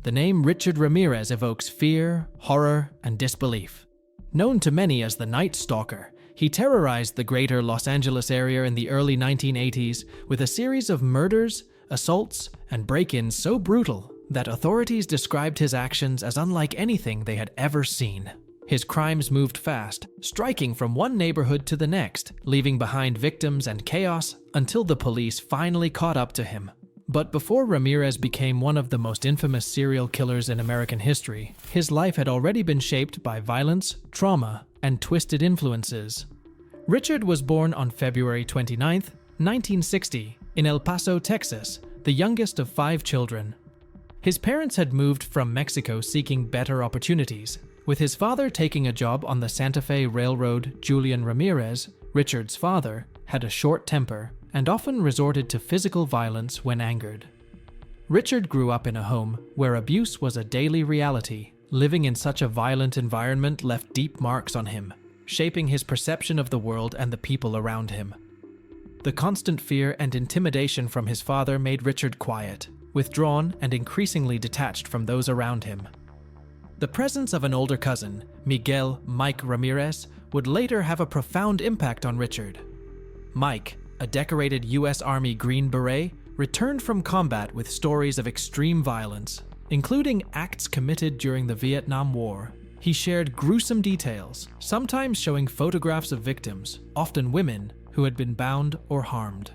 The name Richard Ramirez evokes fear, horror, and disbelief. Known to many as the Night Stalker, he terrorized the greater Los Angeles area in the early 1980s with a series of murders, assaults, and break-ins so brutal that authorities described his actions as unlike anything they had ever seen. His crimes moved fast, striking from one neighborhood to the next, leaving behind victims and chaos until the police finally caught up to him. But before Ramirez became one of the most infamous serial killers in American history, his life had already been shaped by violence, trauma, and twisted influences. Richard was born on February 29, 1960, in El Paso, Texas, the youngest of 5 children. His parents had moved from Mexico seeking better opportunities, with his father taking a job on the Santa Fe Railroad. Julian Ramirez, Richard's father, had a short temper and often resorted to physical violence when angered. Richard grew up in a home where abuse was a daily reality. Living in such a violent environment left deep marks on him, shaping his perception of the world and the people around him. The constant fear and intimidation from his father made Richard quiet, withdrawn, and increasingly detached from those around him. The presence of an older cousin, Miguel "Mike" Ramirez, would later have a profound impact on Richard. Mike, a decorated U.S. Army Green Beret, returned from combat with stories of extreme violence, including acts committed during the Vietnam War. He shared gruesome details, sometimes showing photographs of victims, often women, who had been bound or harmed.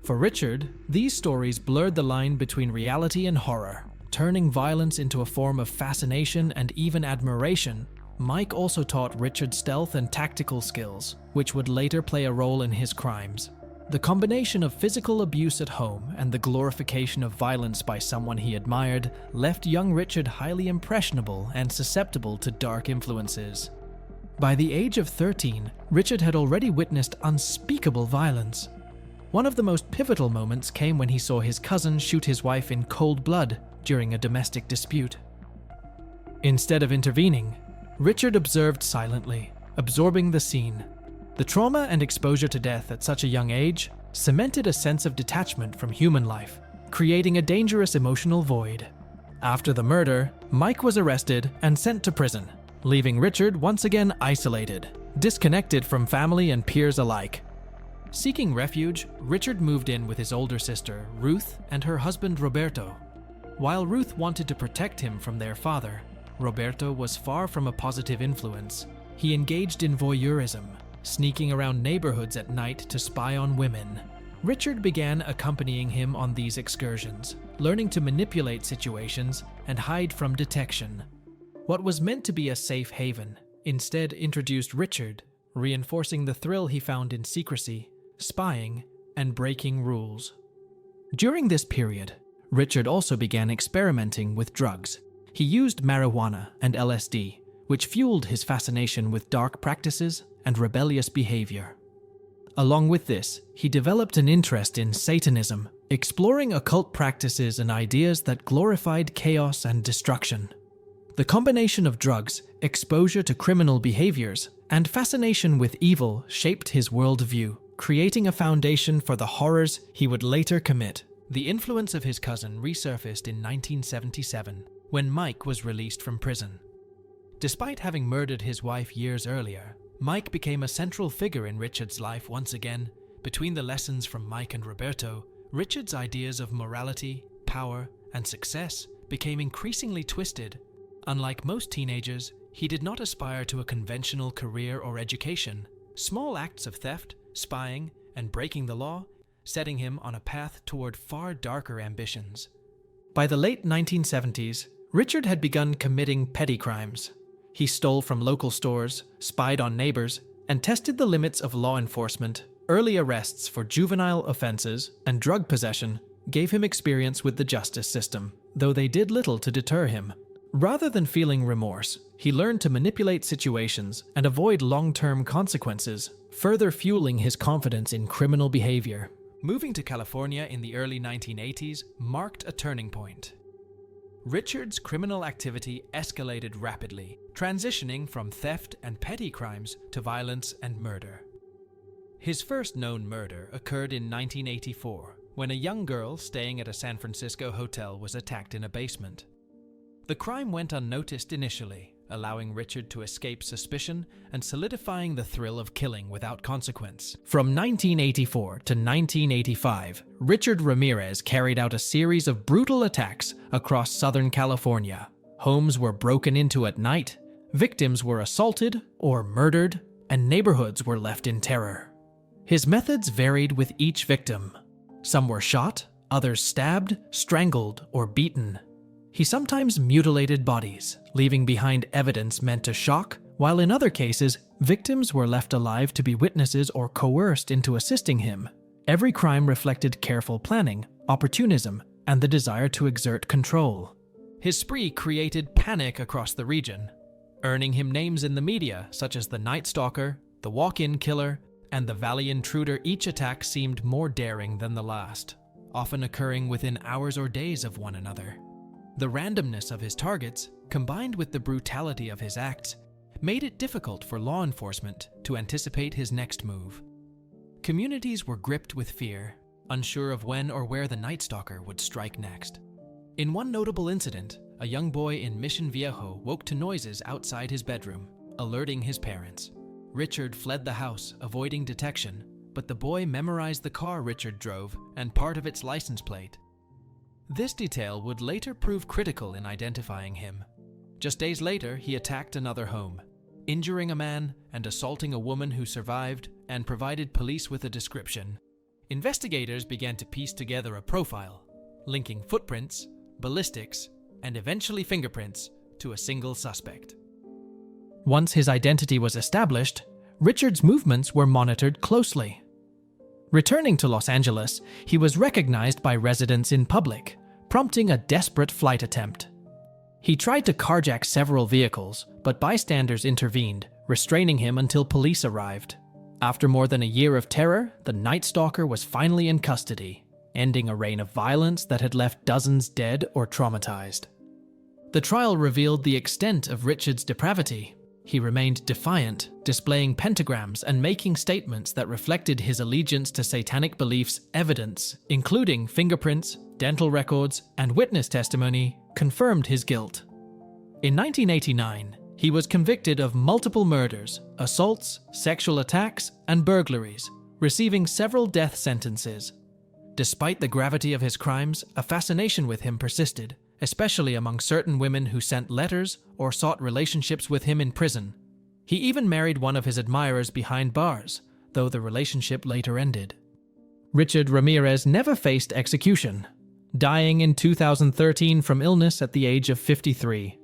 For Richard, these stories blurred the line between reality and horror, turning violence into a form of fascination and even admiration. Mike also taught Richard stealth and tactical skills, which would later play a role in his crimes. The combination of physical abuse at home and the glorification of violence by someone he admired left young Richard highly impressionable and susceptible to dark influences. By the age of 13, Richard had already witnessed unspeakable violence. One of the most pivotal moments came when he saw his cousin shoot his wife in cold blood during a domestic dispute. Instead of intervening, Richard observed silently, absorbing the scene. The trauma and exposure to death at such a young age cemented a sense of detachment from human life, creating a dangerous emotional void. After the murder, Mike was arrested and sent to prison, leaving Richard once again isolated, disconnected from family and peers alike. Seeking refuge, Richard moved in with his older sister, Ruth, and her husband, Roberto. While Ruth wanted to protect him from their father, Roberto was far from a positive influence. He engaged in voyeurism, sneaking around neighborhoods at night to spy on women. Richard began accompanying him on these excursions, learning to manipulate situations and hide from detection. What was meant to be a safe haven instead introduced Richard, reinforcing the thrill he found in secrecy, spying, and breaking rules. During this period, Richard also began experimenting with drugs. He used marijuana and LSD, which fueled his fascination with dark practices and rebellious behavior. Along with this, he developed an interest in Satanism, exploring occult practices and ideas that glorified chaos and destruction. The combination of drugs, exposure to criminal behaviors, and fascination with evil shaped his worldview, creating a foundation for the horrors he would later commit. The influence of his cousin resurfaced in 1977, when Mike was released from prison. Despite having murdered his wife years earlier, Mike became a central figure in Richard's life once again. Between the lessons from Mike and Roberto, Richard's ideas of morality, power, and success became increasingly twisted. Unlike most teenagers, he did not aspire to a conventional career or education. Small acts of theft, spying, and breaking the law setting him on a path toward far darker ambitions. By the late 1970s, Richard had begun committing petty crimes. He stole from local stores, spied on neighbors, and tested the limits of law enforcement. Early arrests for juvenile offenses and drug possession gave him experience with the justice system, though they did little to deter him. Rather than feeling remorse, he learned to manipulate situations and avoid long-term consequences, further fueling his confidence in criminal behavior. Moving to California in the early 1980s marked a turning point. Richard's criminal activity escalated rapidly, transitioning from theft and petty crimes to violence and murder. His first known murder occurred in 1984, when a young girl staying at a San Francisco hotel was attacked in a basement. The crime went unnoticed initially, allowing Richard to escape suspicion and solidifying the thrill of killing without consequence. From 1984 to 1985, Richard Ramirez carried out a series of brutal attacks across Southern California. Homes were broken into at night, victims were assaulted or murdered, and neighborhoods were left in terror. His methods varied with each victim. Some were shot, others stabbed, strangled, or beaten. He sometimes mutilated bodies, leaving behind evidence meant to shock, while in other cases, victims were left alive to be witnesses or coerced into assisting him. Every crime reflected careful planning, opportunism, and the desire to exert control. His spree created panic across the region, earning him names in the media such as the Night Stalker, the Walk-In Killer, and the Valley Intruder. Each attack seemed more daring than the last, often occurring within hours or days of one another. The randomness of his targets, combined with the brutality of his acts, made it difficult for law enforcement to anticipate his next move. Communities were gripped with fear, unsure of when or where the Night Stalker would strike next. In one notable incident, a young boy in Mission Viejo woke to noises outside his bedroom, alerting his parents. Richard fled the house, avoiding detection, but the boy memorized the car Richard drove and part of its license plate. This detail would later prove critical in identifying him. Just days later, he attacked another home, injuring a man and assaulting a woman who survived and provided police with a description. Investigators began to piece together a profile, linking footprints, ballistics, and eventually fingerprints to a single suspect. Once his identity was established, Richard's movements were monitored closely. Returning to Los Angeles, he was recognized by residents in public, prompting a desperate flight attempt. He tried to carjack several vehicles, but bystanders intervened, restraining him until police arrived. After more than a year of terror, the Night Stalker was finally in custody, ending a reign of violence that had left dozens dead or traumatized. The trial revealed the extent of Richard's depravity. He remained defiant, displaying pentagrams and making statements that reflected his allegiance to satanic beliefs. Evidence, including fingerprints, dental records, and witness testimony, confirmed his guilt. In 1989, he was convicted of multiple murders, assaults, sexual attacks, and burglaries, receiving several death sentences. Despite the gravity of his crimes, a fascination with him persisted, especially among certain women who sent letters or sought relationships with him in prison. He even married one of his admirers behind bars, though the relationship later ended. Richard Ramirez never faced execution, dying in 2013 from illness at the age of 53.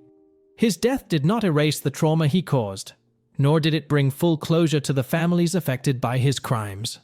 His death did not erase the trauma he caused, nor did it bring full closure to the families affected by his crimes.